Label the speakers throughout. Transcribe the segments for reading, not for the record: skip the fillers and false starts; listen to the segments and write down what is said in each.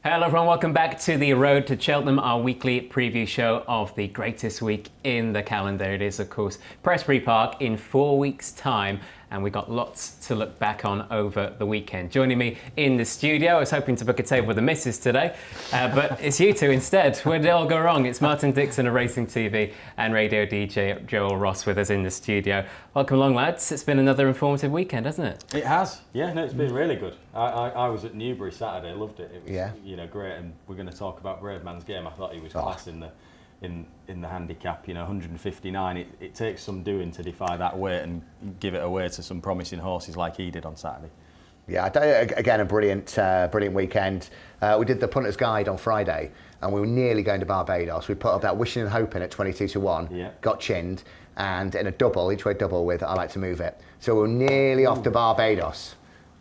Speaker 1: Hello everyone, welcome back to the Road to Cheltenham, our weekly preview show of the greatest week in the calendar. It is, of course, Prestbury Park in 4 weeks' time, and we've got lots to look back on over the weekend. Joining me in the studio, I was hoping to book a table with the missus today, but it's you two instead. Where did it all go wrong? It's Martin Dixon of Racing TV and radio DJ Joel Ross with us in the studio. Welcome along, lads. It's been another informative weekend, hasn't it?
Speaker 2: It has. Yeah, no, it's been really good. I was at Newbury Saturday, loved it. It was great, and we're going to talk about Bravemansgame. I thought he was class in the handicap. 159. It takes some doing to defy that weight and give it away to some promising horses like he did on Saturday.
Speaker 3: Yeah, again, a brilliant weekend. We did the punter's guide on Friday, and we were nearly going to Barbados. We put up that wishing and hoping at 22-1, got chinned, and in a double, each way double with I Like to Move It. So we were nearly off to Barbados.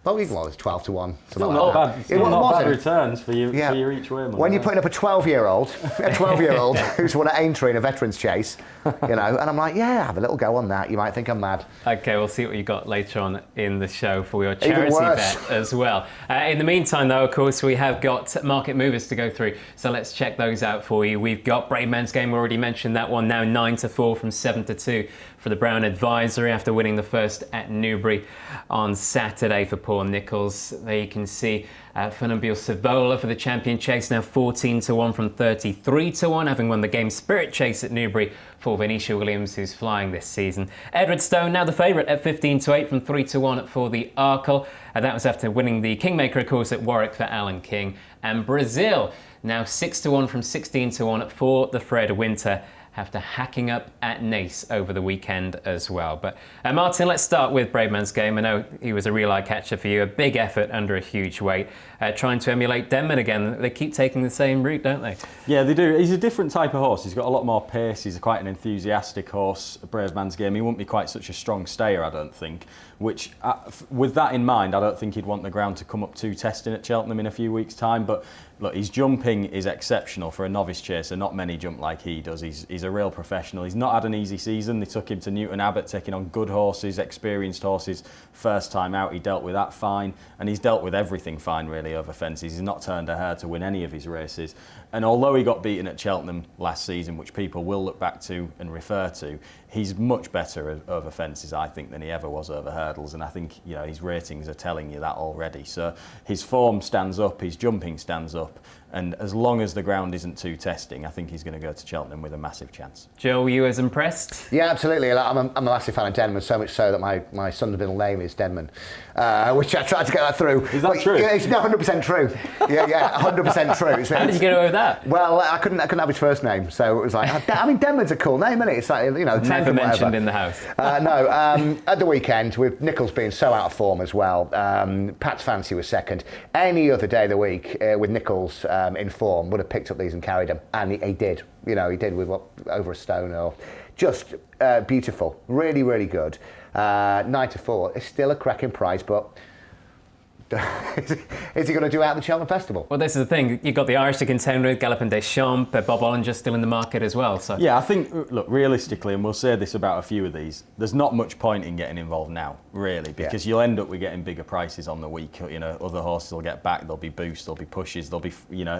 Speaker 3: Well, it was 12-1.
Speaker 2: Still not bad. Still not bad returns for you for your each way money.
Speaker 3: When you're putting up a 12-year-old who's won at Aintree in a veterans chase, and I'm like, yeah, have a little go on that. You might think I'm mad.
Speaker 1: Okay, we'll see what you got later on in the show for your charity bet as well. In the meantime, though, of course, we have got market movers to go through, so let's check those out for you. We've got Bravemansgame, we already mentioned that one, now 9-4 from 7-2 for the Brown Advisory after winning the first at Newbury on Saturday for Paul Nicholls. There you can see Funambule Sivola for the Champion Chase, now 14-1 from 33-1, having won the Game Spirit Chase at Newbury for Venetia Williams, who's flying this season. Edwardstone, now the favourite at 15-8 from 3-1 for the Arkle. That was after winning the Kingmaker, of course, at Warwick for Alan King. And Brazil, now 6-1 from 16-1 for the Fred Winter, after hacking up at Naas over the weekend as well. But Martin, let's start with Bravemansgame. I know he was a real eye catcher for you, a big effort under a huge weight, trying to emulate Denman again. They keep taking the same route, don't they?
Speaker 2: Yeah, they do. He's a different type of horse. He's got a lot more pace. He's quite an enthusiastic horse. Bravemansgame, he wouldn't be quite such a strong stayer, I don't think, which, with that in mind, I don't think he'd want the ground to come up too testing at Cheltenham in a few weeks' time. But look, his jumping is exceptional for a novice chaser. Not many jump like he does. He's a real professional. He's not had an easy season. They took him to Newton Abbott, taking on good horses, experienced horses. First time out, he dealt with that fine, and he's dealt with everything fine, really, over fences. He's not turned a hair to win any of his races. And although he got beaten at Cheltenham last season, which people will look back to and refer to, he's much better over fences, I think, than he ever was over hurdles. And I think, his ratings are telling you that already. So his form stands up, his jumping stands up. And as long as the ground isn't too testing, I think he's going to go to Cheltenham with a massive chance.
Speaker 1: Joe, were you as impressed?
Speaker 3: Yeah, absolutely. I'm a massive fan of Denman, so much so that my son's middle name is Denman, which I tried to get that through.
Speaker 2: Is that true?
Speaker 3: Yeah, it's 100% true. Yeah, 100% true.
Speaker 1: How did you get away with that?
Speaker 3: Well, I couldn't have his first name, so it was like, Denman's a cool name, isn't it? It's like,
Speaker 1: never mentioned in the house.
Speaker 3: No, at the weekend, with Nicholls being so out of form as well, Pat's Fancy was second. Any other day of the week with Nicholls in form would have picked up these and carried them, and he did. He did with over a stone or just beautiful, really, really good. 9-4 is still a cracking price, but is he going to do it at the Cheltenham Festival?
Speaker 1: Well, this is the thing. You've got the Irish to contend with, Galopin Des Champs, Bob Ollinger's still in the market as well. So
Speaker 2: yeah, I think, look, realistically, and we'll say this about a few of these, there's not much point in getting involved now, really, because you'll end up with getting bigger prices on the week. Other horses will get back, there'll be boosts, there'll be pushes, there'll be,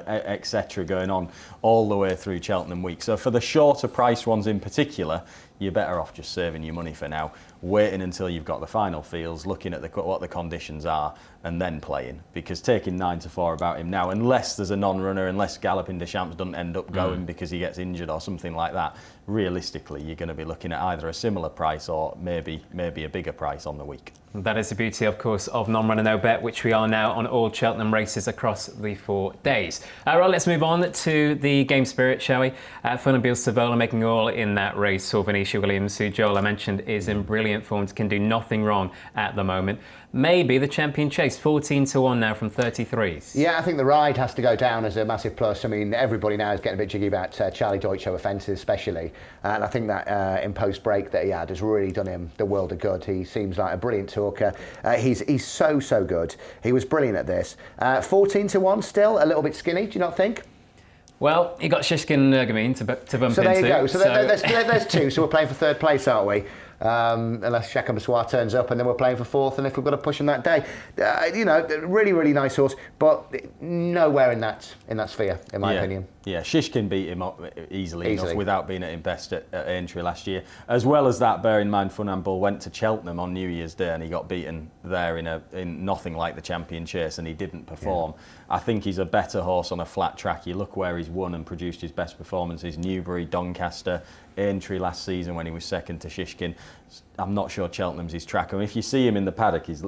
Speaker 2: etc. going on all the way through Cheltenham week. So for the shorter price ones in particular, you're better off just saving your money for now, waiting until you've got the final fields, looking at what the conditions are, and then playing. Because taking 9-4 about him now, unless there's a non-runner, unless Galopin Des Champs doesn't end up going because he gets injured or something like that, realistically, you're going to be looking at either a similar price or maybe a bigger price on the week.
Speaker 1: That is the beauty, of course, of non-runner no bet, which we are now on all Cheltenham races across the 4 days. Right, let's move on to the Game Spirit, shall we? Funambule Sivola making all in that race for Venetia Williams, who Joel, I mentioned, is in brilliant form, can do nothing wrong at the moment. Maybe the Champion Chase, 14-1 now from 33s.
Speaker 3: Yeah, I think the ride has to go down as a massive plus. I mean, everybody now is getting a bit jiggy about Charlie Deutsch over fences especially. And I think that in post-break that he had has really done him the world of good. He seems like a brilliant talker. He's so good. He was brilliant at this. 14-1 still, a little bit skinny, do you not think?
Speaker 1: Well, you got Shishkin and Nergamine to bump into.
Speaker 3: So there you go. So there's two. So we're playing for third place, aren't we? unless Chacun Bessoir turns up, and then we're playing for fourth. And if we've got to push him that day, really, really nice horse, but nowhere in that sphere, in my opinion.
Speaker 2: Yeah, Shishkin beat him up easily enough without being at his best at Aintree last year. As well as that, bear in mind, Funambule went to Cheltenham on New Year's Day and he got beaten there in nothing like the Champion Chase, and he didn't perform. Yeah. I think he's a better horse on a flat track. You look where he's won and produced his best performances: Newbury, Doncaster, Aintree last season when he was second to Shishkin. I'm not sure Cheltenham's his track. I mean, if you see him in the paddock, he's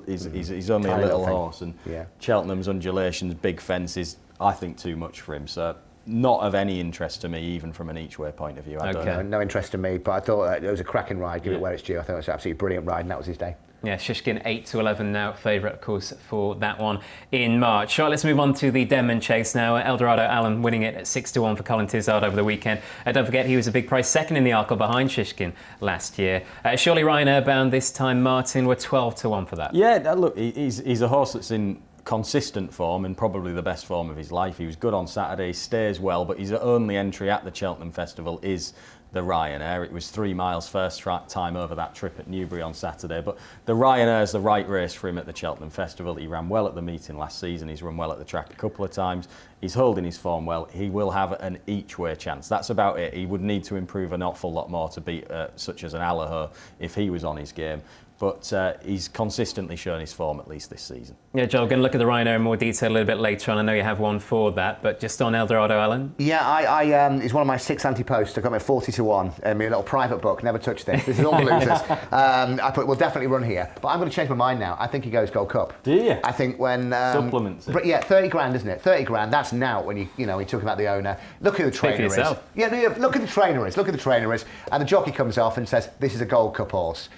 Speaker 2: only a little horse, and Cheltenham's undulations, big fences, I think too much for him. So not of any interest to me, even from an each-way point of view. I don't know.
Speaker 3: No interest to me, but I thought it was a cracking ride, give it where it's due. I thought it was an absolutely brilliant ride, and that was his day.
Speaker 1: Yeah, Shishkin 8-11 now, favourite, of course, for that one in March. Right, let's move on to the Denman Chase now. Eldorado Allen winning it at 6-1 for Colin Tizard over the weekend. Don't forget, he was a big price second in the Arkle behind Shishkin last year. Surely Ryanair bound this time, Martin, were 12-1 for that.
Speaker 2: Yeah, look, he's a horse that's in consistent form and probably the best form of his life. He was good on Saturday, stays well, but his only entry at the Cheltenham Festival is the Ryanair. It was 3 miles first time over that trip at Newbury on Saturday, but the Ryanair is the right race for him at the Cheltenham Festival. He ran well at the meeting last season. He's run well at the track a couple of times. He's holding his form well. He will have an each-way chance. That's about it. He would need to improve an awful lot more to beat such as an Allaho if he was on his game. But he's consistently shown his form, at least this season. Yeah,
Speaker 1: Joel, going to look at the Ryanair in more detail a little bit later on. I know you have one for that, but just on Eldorado Allen?
Speaker 3: Yeah, it's one of my 6 anti-posts. I got my 40-1 in my little private book. Never touched this. This is all the losers. I put, we'll definitely run here. But I'm going to change my mind now. I think he goes Gold Cup.
Speaker 2: Do you?
Speaker 3: I think when...
Speaker 2: Supplements it.
Speaker 3: But yeah, 30 grand, isn't it? 30 grand, that's now when you talk about the owner. Look who the trainer is. Yeah, look who the trainer is. Look who the trainer is. And the jockey comes off and says, this is a Gold Cup horse.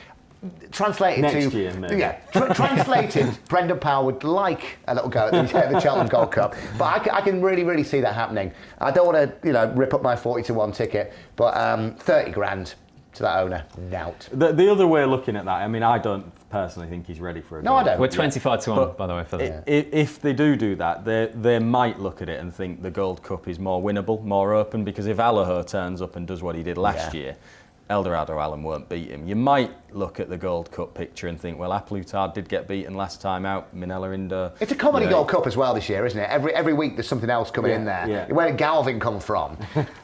Speaker 3: Translated
Speaker 2: next year, maybe.
Speaker 3: Yeah, translated, Brendan Powell would like a little go at the Cheltenham Gold Cup, but I can really, really see that happening. I don't want to, rip up my 40-1 ticket, but 30 grand to that owner, doubt.
Speaker 2: The other way of looking at that, I mean, I don't personally think he's ready for a
Speaker 3: No, I don't.
Speaker 1: We're 25-1, by the way, for
Speaker 2: that. If they do that, they might look at it and think the Gold Cup is more winnable, more open, because if Allaho turns up and does what he did last year, Eldorado Allen won't beat him. You might look at the Gold Cup picture and think, well, Applutard did get beaten last time out, Minella Indo.
Speaker 3: It's a comedy Gold Cup as well this year, isn't it? Every week there's something else coming in there.
Speaker 2: Yeah.
Speaker 3: Where did Galvin come from?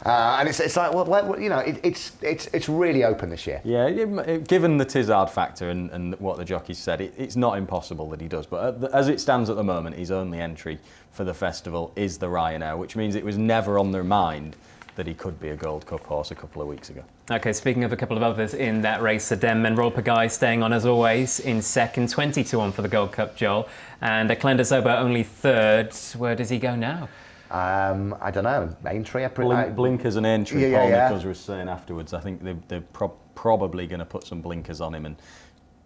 Speaker 3: And it's like, well, it's really open this year.
Speaker 2: Yeah, given the Tizard factor and what the jockeys said, it's not impossible that he does. But as it stands at the moment, his only entry for the festival is the Ryanair, which means it was never on their mind that he could be a Gold Cup horse a couple of weeks ago.
Speaker 1: Okay, speaking of a couple of others in that race, the Denman, Royal Pagaille staying on as always in second, 20-1 for the Gold Cup, Joel. And Clenda's Obeaux only third. Where does he go now?
Speaker 3: I don't know. Aintree?
Speaker 2: Blinkers and Aintree, Paul Nichols was saying afterwards. I think they're probably going to put some blinkers on him and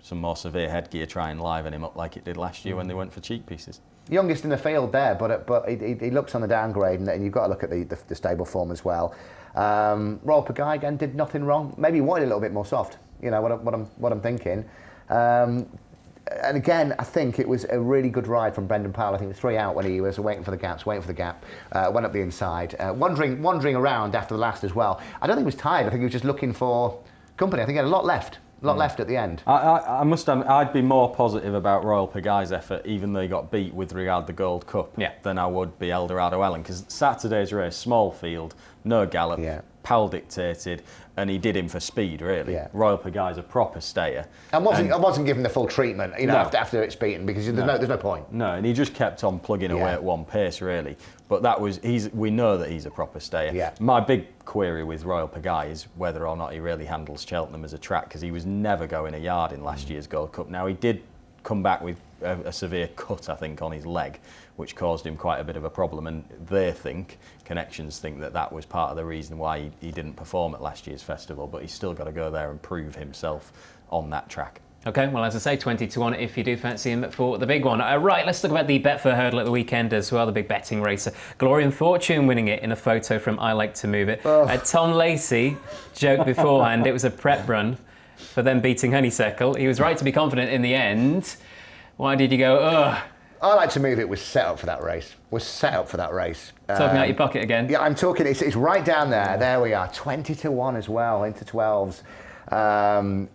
Speaker 2: some more severe headgear, try and liven him up like it did last year when they went for cheek pieces.
Speaker 3: Youngest in the field there, but he looks on the downgrade, and you've got to look at the stable form as well. Royal Pagaille again did nothing wrong. Maybe he wanted a little bit more soft. You know what I'm thinking. And again, I think it was a really good ride from Brendan Powell. I think it was 3 out when he was waiting for the gap, went up the inside, wandering around after the last as well. I don't think he was tired. I think he was just looking for company. I think he had a lot left at the end.
Speaker 2: I must admit, I'd be more positive about Royal Pagaille's effort, even though he got beat with regard to the Gold Cup, than I would be Eldorado Allen, because Saturday's race, small field, no gallop, Powell dictated, and he did him for speed, really.
Speaker 3: Yeah.
Speaker 2: Royal Pagaille's a proper stayer.
Speaker 3: I wasn't given the full treatment, after it's beaten, because there's no point.
Speaker 2: No, and he just kept on plugging away at one pace, really. But we know that he's a proper stayer.
Speaker 3: Yeah.
Speaker 2: My big query with Royal Pagaille is whether or not he really handles Cheltenham as a track, because he was never going a yard in last year's Gold Cup. Now, he did come back with a severe cut, I think, on his leg, which caused him quite a bit of a problem, and connections think that was part of the reason why he didn't perform at last year's festival, but he's still got to go there and prove himself on that track.
Speaker 1: Okay, well, as I say, 20-1 if you do fancy him for the big one. Right, let's talk about the Betfair hurdle at the weekend as well, the big betting racer. Glory and Fortune winning it in a photo from I Like to Move It. Tom Lacey joked beforehand it was a prep run for them beating Honeysuckle. He was right to be confident in the end. Why did you go, ugh?
Speaker 3: I Like to Move It was set up for that race.
Speaker 1: Talking out your pocket again?
Speaker 3: Yeah, I'm talking, it's right down there. There we are, 20-1 as well, into 12s.
Speaker 2: Was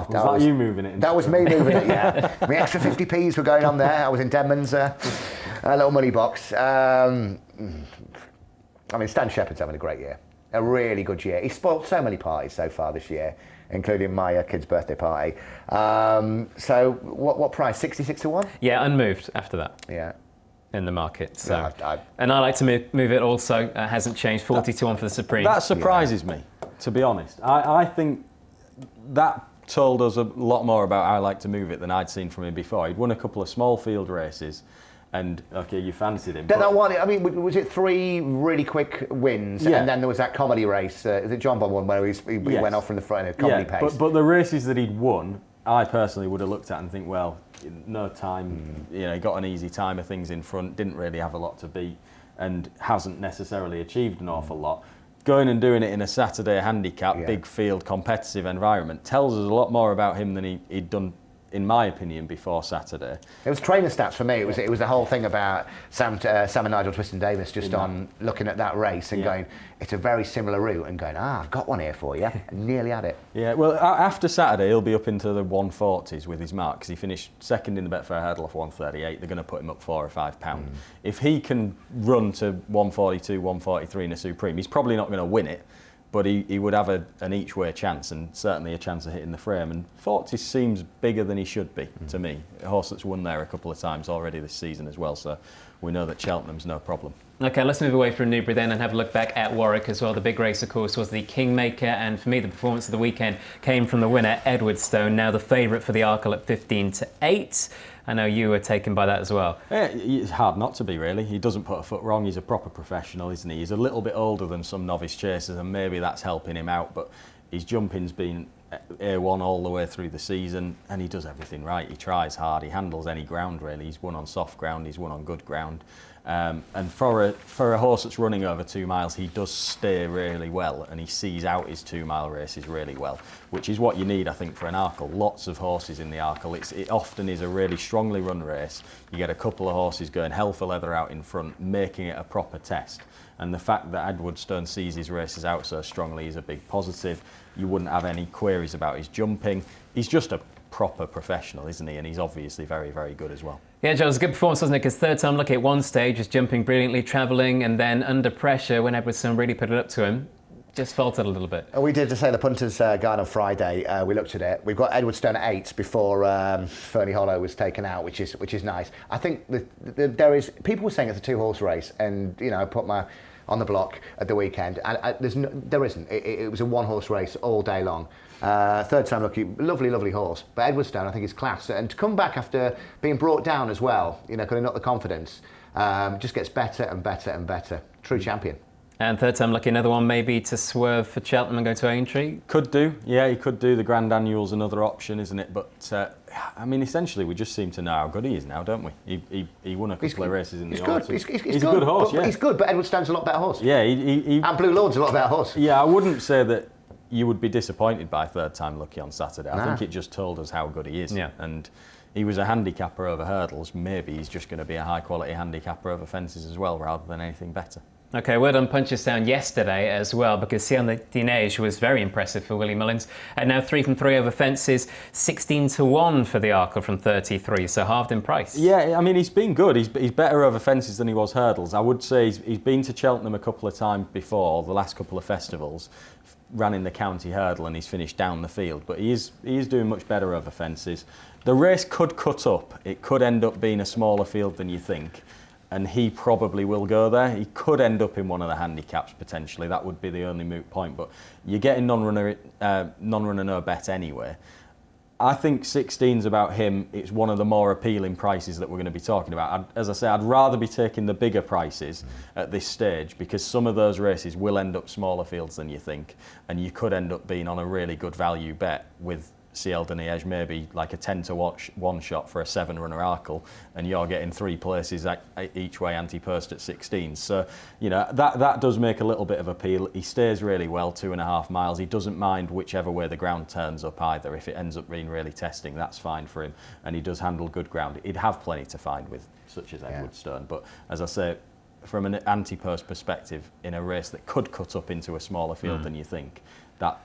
Speaker 2: that you moving it?
Speaker 3: That was me moving it, yeah. My extra 50p's were going on there. I was in Denman's little money box. I mean, Stan Shepherd's having a great year. A really good year. He's spoilt so many parties so far this year, including my kid's birthday party. So what price? 66 to 1?
Speaker 1: Yeah, unmoved after that.
Speaker 3: Yeah.
Speaker 1: In the market. So.
Speaker 3: No,
Speaker 1: and I like to move it also. Hasn't changed. 40 to 1 for the Supreme.
Speaker 2: That surprises me, to be honest. I think that told us a lot more about how I like to move it than I'd seen from him before. He'd won a couple of small field races. And okay, you fancied him.
Speaker 3: I mean, was it 3 really quick wins, and then there was that comedy race? Is it John Bond one where he went off from the front in a comedy pace?
Speaker 2: But the races that he'd won, I personally would have looked at and think, well, no time. He got an easy time of things in front, didn't really have a lot to beat, and hasn't necessarily achieved an awful lot. Going and doing it in a Saturday handicap, big field, competitive environment tells us a lot more about him than he'd done, in my opinion, before Saturday.
Speaker 3: It was trainer stats for me. It was the whole thing about Sam and Nigel Twiston-Davis just on looking at that race and going, it's a very similar route, and going, I've got one here for you. I nearly had it.
Speaker 2: Yeah, well, after Saturday, he'll be up into the 140s with his mark, because he finished second in the Betfair hurdle off 138. They're going to put him up £4 or £5. If he can run to 142, 143 in a Supreme, he's probably not going to win it, but he would have an each-way chance, and certainly a chance of hitting the frame. And 40 seems bigger than he should be, to me. A horse that's won there a couple of times already this season as well, so we know that Cheltenham's no problem.
Speaker 1: Okay, let's move away from Newbury then and have a look back at Warwick as well. The big race, of course, was the Kingmaker, and for me, the performance of the weekend came from the winner, Edwardstone, now the favourite for the Arkle at 15 to 8. I know you were taken by that as well.
Speaker 2: Yeah, it's hard not to be, really. He doesn't put a foot wrong. He's a proper professional, isn't he? He's a little bit older than some novice chasers, and maybe that's helping him out, but his jumping's been A1 all the way through the season, and he does everything right. He tries hard. He handles any ground, really. He's won on soft ground. He's won on good ground. And for a horse that's running over 2 miles, he does stay really well, and he sees out his 2 mile races really well, which is what you need, I think, for an Arkle. Lots of horses in the Arkle. It often is a really strongly run race. You get a couple of horses going hell for leather out in front, making it a proper test. And the fact that Edwardstone sees his races out so strongly is a big positive. You wouldn't have any queries about his jumping. He's just a proper professional, isn't he? And he's obviously very, very good as well.
Speaker 1: Yeah, Joe, it was a good performance, wasn't it? Because third time lucky at one stage, was jumping brilliantly, travelling, and then under pressure when Edwardstone really put it up to him, just faltered a little bit.
Speaker 3: We did, to say, the punters guide on Friday. We looked at it. We've got Edwardstone at 8 before Fernie Hollow was taken out, which is nice. I think there is, people were saying it's a 2-horse race, and I put my on the block at the weekend, and there isn't. It was a 1-horse race all day long. Third time lucky, lovely horse, but Edwardstone I think is class, and to come back after being brought down as well, kind of not the confidence, just gets better and better and better. True champion.
Speaker 1: And third time lucky, another one maybe to swerve for Cheltenham and go to Aintree?
Speaker 2: Could do, yeah, he could do. The Grand Annual's another option, isn't it? But I mean, essentially, we just seem to know how good he is now, don't we? He won a couple of races in the autumn.
Speaker 3: He's
Speaker 2: a good horse, yeah.
Speaker 3: He's good, but Edwardstone's a lot better horse.
Speaker 2: Yeah,
Speaker 3: and Blue Lord's a lot better horse.
Speaker 2: Yeah, I wouldn't say that you would be disappointed by third time lucky on Saturday. I think it just told us how good he is.
Speaker 1: Yeah.
Speaker 2: And he was a handicapper over hurdles. Maybe he's just going to be a high quality handicapper over fences as well, rather than anything better.
Speaker 1: Okay, word on Punchestown yesterday as well, because Ciel De Niege was very impressive for Willie Mullins. And now 3 from 3 over fences, 16 to 1 for the Arkle from 33, so halved in price.
Speaker 2: Yeah, I mean, he's been good. He's better over fences than he was hurdles. I would say he's been to Cheltenham a couple of times before, the last couple of festivals, ran in the county hurdle, and he's finished down the field. But he is doing much better over fences. The race could cut up. It could end up being a smaller field than you think. And he probably will go there. He could end up in one of the handicaps potentially. That would be the only moot point. But you're getting non-runner no bet anyway. I think 16's about him. It's one of the more appealing prices that we're going to be talking about. As I say, I'd rather be taking the bigger prices at this stage, because some of those races will end up smaller fields than you think, and you could end up being on a really good value bet with Ciel De Niege, maybe like a 10 to 1 shot for a 7-runner Arkle, and you're getting 3 places each way anti-post at 16. So, that does make a little bit of appeal. He stays really well, 2.5 miles. He doesn't mind whichever way the ground turns up either. If it ends up being really testing, that's fine for him, and he does handle good ground. He'd have plenty to find with such as Edwardstone, but as I say, from an anti-post perspective, in a race that could cut up into a smaller field than you think, that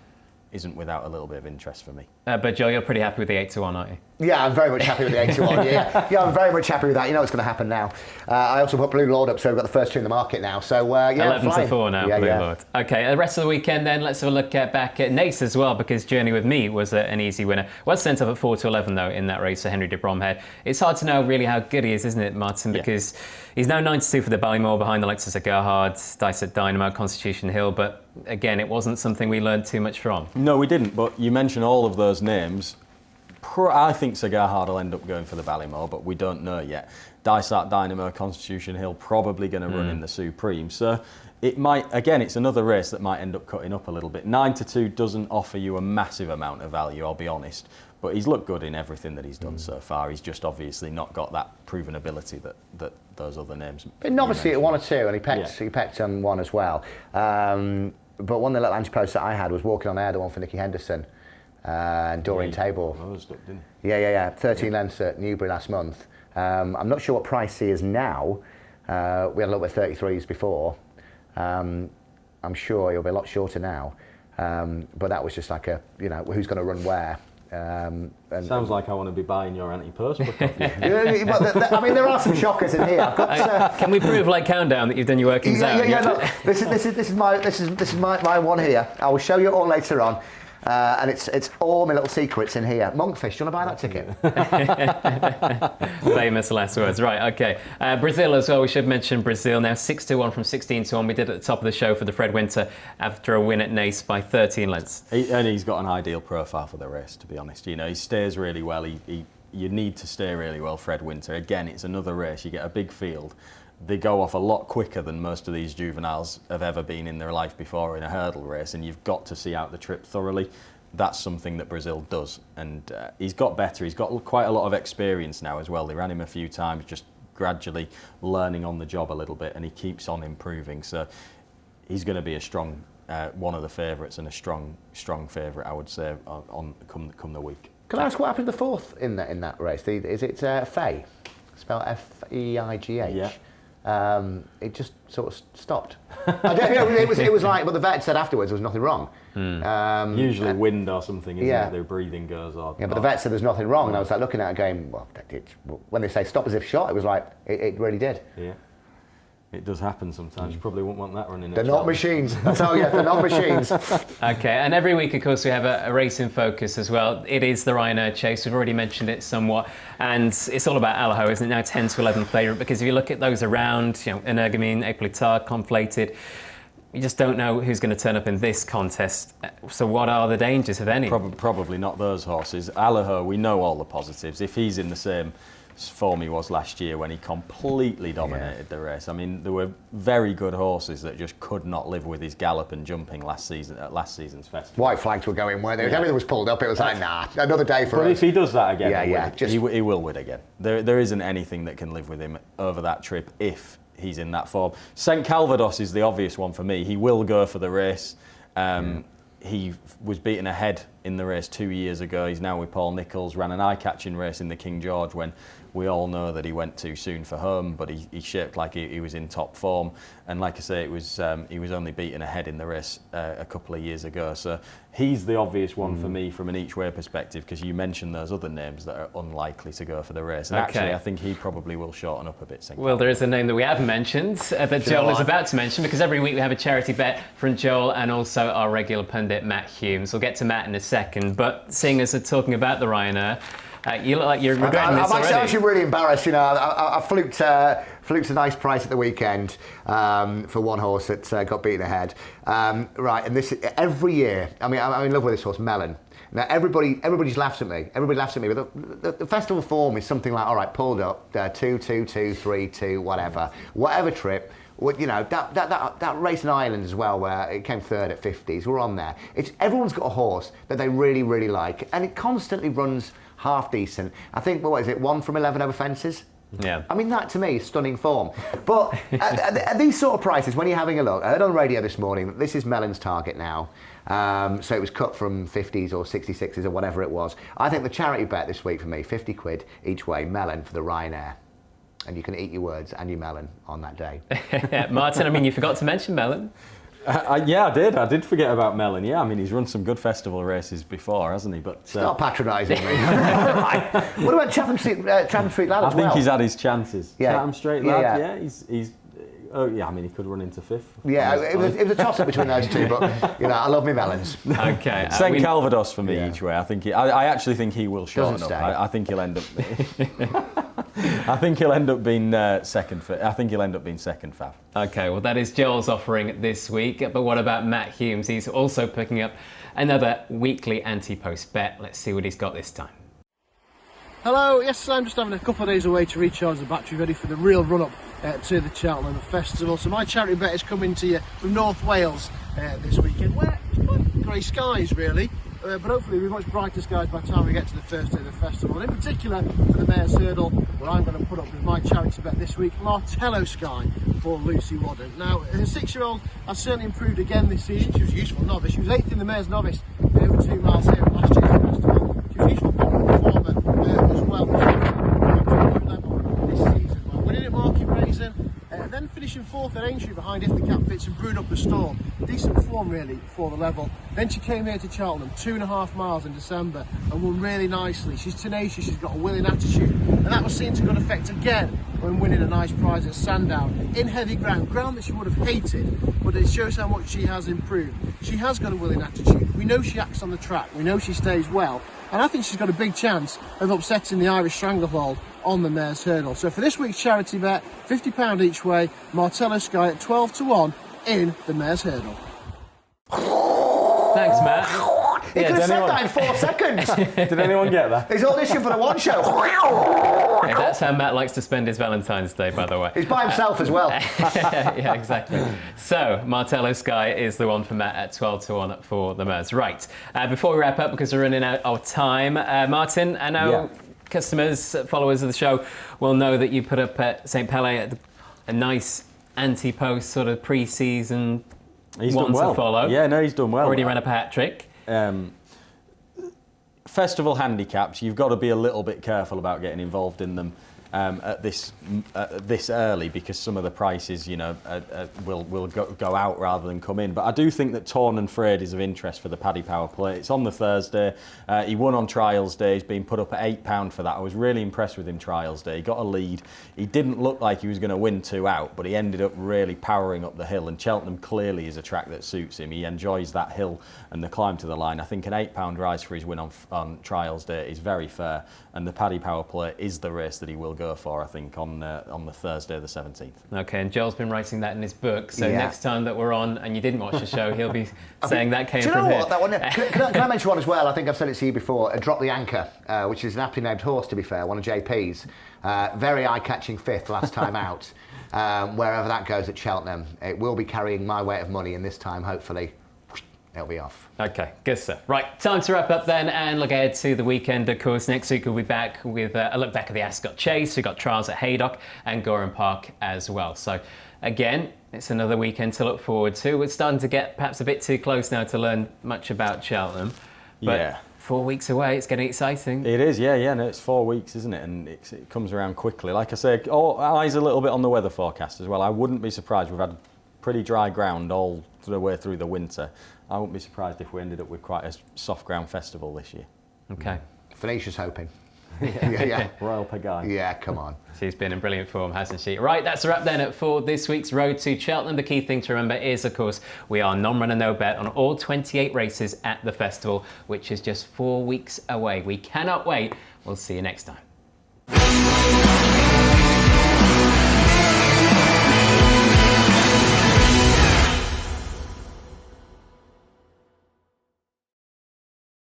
Speaker 2: isn't without a little bit of interest for me.
Speaker 1: But Joel, you're pretty happy with the 8-1, aren't you?
Speaker 3: Yeah, I'm very much happy with the 8-1. Yeah, I'm very much happy with that. You know what's going to happen now. I also put Blue Lord up, so we've got the first two in the market now. So,
Speaker 1: 11-4 now, Blue Lord. Okay, the rest of the weekend then, let's have a look back at Nace as well, because Journey with Me was an easy winner. Was sent up at 4-11 though in that race for Henry de Bromhead. It's hard to know really how good he is, isn't it, Martin? Because he's now 92 for the Ballymore behind the likes of Gerhard, Dice at Dynamo, Constitution Hill, but again, it wasn't something we learned too much from.
Speaker 2: No, we didn't, but you mentioned all of those names. I think Sir Gerhard will end up going for the Ballymore, but we don't know yet. Dysart, Dynamo, Constitution Hill probably going to run in the Supreme. So it might, again, it's another race that might end up cutting up a little bit. 9-2 doesn't offer you a massive amount of value, I'll be honest. But he's looked good in everything that he's done so far. He's just obviously not got that proven ability that those other names.
Speaker 3: But obviously at 1 or 2, and he pecked on 1 as well. But one of the little anti-posts that I had was Walking on Air, the one for Nicky Henderson. And Doreen Table. Yeah. 13 lengths at Newbury last month. I'm not sure what price he is now. We had a look at 33s before. I'm sure he'll be a lot shorter now. But that was just like who's going to run where.
Speaker 2: Sounds like I want to be buying your anti-purse book.
Speaker 3: I mean, there are some shockers in here. I've got,
Speaker 1: can we prove, like Countdown, that you've done your workings out?
Speaker 3: Look, this is my one here. I will show you it all later on. And it's all my little secrets in here. Monkfish, do you want to buy that ticket?
Speaker 1: Famous last words. Right, okay. Brazil as well, we should mention Brazil now 6-1 from 16-1. We did at the top of the show for the Fred Winter after a win at Nace by 13 lengths.
Speaker 2: And he's got an ideal profile for the race, to be honest. You know, he stays really well. You need to stay really well, Fred Winter. Again, it's another race. You get a big field. They go off a lot quicker than most of these juveniles have ever been in their life before in a hurdle race, and you've got to see out the trip thoroughly. That's something that Brazil does, and he's got better. He's got quite a lot of experience now as well. They ran him a few times, just gradually learning on the job a little bit, and he keeps on improving. So he's going to be a strong, one of the favourites, and a strong favourite, I would say, on come the week.
Speaker 3: Can I ask what happened to the fourth in that race? Is it Feigh? Spelled Feigh?
Speaker 2: Yeah.
Speaker 3: It just sort of stopped. I don't know. It was like, but the vet said afterwards there was nothing wrong.
Speaker 2: Usually wind or something, isn't it? Their breathing goes on.
Speaker 3: Yeah, but the vet said there's nothing wrong, and I was like looking at it going, well, when they say stop as if shot, it was like it really did.
Speaker 2: Yeah. It does happen sometimes. You probably wouldn't want that running.
Speaker 3: They're not machines. I tell you, they're not machines.
Speaker 1: Okay, and every week, of course, we have a race in focus as well. It is the Ryanair Chase. We've already mentioned it somewhat, and it's all about Allaho, isn't it? Now 10-11 favourite, because if you look at those around, Energumene, Equilitar, Conflated, you just don't know who's going to turn up in this contest. So what are the dangers, if any?
Speaker 2: Probably not those horses. Allaho, we know all the positives. If he's in the same form he was last year when he completely dominated the race. I mean, there were very good horses that just could not live with his gallop and jumping last season at last season's festival.
Speaker 3: White flags were going, weren't they? If everything was pulled up, it was like, nah, another day for us.
Speaker 2: But if he does that again, he will win again. There isn't anything that can live with him over that trip if he's in that form. St Calvados is the obvious one for me. He will go for the race. He was beaten ahead in the race 2 years ago. He's now with Paul Nicholls, ran an eye-catching race in the King George when we all know that he went too soon for home, but he shaped like he was in top form. And like I say, he was only beaten ahead in the race a couple of years ago. So he's the obvious one for me from an each-way perspective, because you mentioned those other names that are unlikely to go for the race. And actually, I think he probably will shorten up a bit.
Speaker 1: Well, there is a name that we haven't mentioned that Joel is about to mention, because every week we have a charity bet from Joel and also our regular pundit, Matt Humes. We'll get to Matt in a second, but seeing as we're talking about the Ryanair, you look like you're regretting this already.
Speaker 3: I'm actually really embarrassed. I fluked a nice price at the weekend for one horse that got beaten ahead. Right, and this every year. I mean, I'm in love with this horse, Melon. Now everybody laughs at me. Everybody laughs at me. But the festival form is something like, all right, pulled up 2-2-2, 3-2, whatever trip. That race in Ireland as well, where it came third at 50s. We're on there. Everyone's got a horse that they really, really like, and it constantly runs half decent. I think, what is it, 1 from 11 over fences?
Speaker 1: Yeah.
Speaker 3: I mean, that to me is stunning form. But at these sort of prices, when you're having a look, I heard on the radio this morning that this is Melon's target now. So it was cut from 50s or 66s or whatever it was. I think the charity bet this week for me, 50 quid each way, Melon for the Ryanair. And you can eat your words and your melon on that day.
Speaker 1: Martin, I mean, you forgot to mention Melon.
Speaker 2: Yeah, I did forget about Mellon. Yeah, I mean, he's run some good festival races before, hasn't he? But
Speaker 3: stop patronising me. Right. What about Chatham Street Lad as well?
Speaker 2: I think he's had his chances.
Speaker 3: Yeah.
Speaker 2: Chatham Street Lad, yeah, he's. Oh yeah, I mean, he could run into fifth.
Speaker 3: Yeah, it was a toss-up between those two, but I love me Mellons.
Speaker 1: Okay,
Speaker 2: St Calvados for me each way. I think I actually think he will shorten up. I think he'll end up. I think he'll end up being second. I think he'll end up being second, Fav.
Speaker 1: Okay, well that is Joel's offering this week. But what about Matt Humes? He's also picking up another weekly anti-post bet. Let's see what he's got this time.
Speaker 4: Hello, yes, I'm just having a couple of days away to recharge the battery, ready for the real run-up to the Cheltenham Festival. So my charity bet is coming to you from North Wales this weekend, where it's quite grey skies really, but hopefully we've much brighter skies by the time we get to the first day of the festival. And in particular for the Mayor's Hurdle, where I'm going to put up with my charity bet this week, Martello Sky for Lucy Wadden. Now, her 6-year-old has certainly improved again this season. She was a useful novice. She was 8th in the Mayor's Novice over 2 miles here at last year's festival. She was a useful performer as well. This season by winning at Market Raisin, then finishing 4th at Aintree behind If the Cap Fits and Brewed Up the Storm. Decent form really for the level. Then she came here to Cheltenham, 2.5 miles in December, and won really nicely. She's tenacious, she's got a willing attitude, and that was seen to good effect again when winning a nice prize at Sandown in heavy ground that she would have hated, but it shows how much she has improved. She has got a willing attitude. We know she acts on the track, we know she stays well, and I think she's got a big chance of upsetting the Irish Stranglehold on the Mayor's Hurdle. So for this week's charity bet, £50 each way, Martello Sky at 12-1 in the Mayor's Hurdle.
Speaker 1: Thanks, Matt.
Speaker 3: He could have said that in 4 seconds.
Speaker 2: Did anyone get that?
Speaker 3: He's auditioned for the One Show.
Speaker 1: Yeah, that's how Matt likes to spend his Valentine's Day, by the way.
Speaker 3: He's by himself as well.
Speaker 1: Yeah, exactly. So, Martello Sky is the one for Matt at 12-1 for the Mayor's. Right, before we wrap up, because we're running out of time, Martin, I know customers, followers of the show will know that you put up at St Pagaille a nice anti-post sort of pre-season one to follow.
Speaker 2: Yeah, no, he's done well.
Speaker 1: Already ran up a hat-trick.
Speaker 2: Festival handicaps, you've got to be a little bit careful about getting involved in them at this early, because some of the prices, will go out rather than come in. But I do think that Torn and Frayed is of interest for the Paddy Power Play. It's on the Thursday. He won on Trials Day. He's been put up at £8 for that. I was really impressed with him Trials Day. He got a lead. He didn't look like he was going to win 2 out, but he ended up really powering up the hill. And Cheltenham clearly is a track that suits him. He enjoys that hill and the climb to the line. I think an £8 rise for his win on Trials Day is very fair. And the Paddy Power Play is the race that he will go for, I think, on the Thursday the 17th.
Speaker 1: Okay, and Joel's been writing that in his book, so next time that we're on and you didn't watch the show, he'll be saying that came from here.
Speaker 3: Do you know what? That one, can I mention one as well? I think I've said it to you before. Drop the Anchor, which is an aptly named horse, to be fair, one of JP's. Very eye-catching 5th last time out. Wherever that goes at Cheltenham, it will be carrying my weight of money, and this time, hopefully, it'll be off.
Speaker 1: Okay, good stuff. Right, time to wrap up then and look ahead to the weekend. Of course, next week we'll be back with a look back at the Ascot Chase. We've got trials at Haydock and Gorham Park as well. So again, it's another weekend to look forward to. We're starting to get perhaps a bit too close now to learn much about Cheltenham. But 4 weeks away, it's getting exciting.
Speaker 2: It is, yeah, no, it's 4 weeks, isn't it? And it comes around quickly. Like I say, eyes a little bit on the weather forecast as well. I wouldn't be surprised. We've had pretty dry ground all the way through the winter. I wouldn't be surprised if we ended up with quite a soft ground festival this year.
Speaker 1: Okay.
Speaker 3: Phoenicia's hoping.
Speaker 2: Yeah. Royal Pagaille.
Speaker 3: Yeah, come on.
Speaker 1: She's been in brilliant form, hasn't she? Right, that's a wrap then for this week's Road to Cheltenham. The key thing to remember is, of course, we are non-runner, no bet on all 28 races at the festival, which is just 4 weeks away. We cannot wait. We'll see you next time.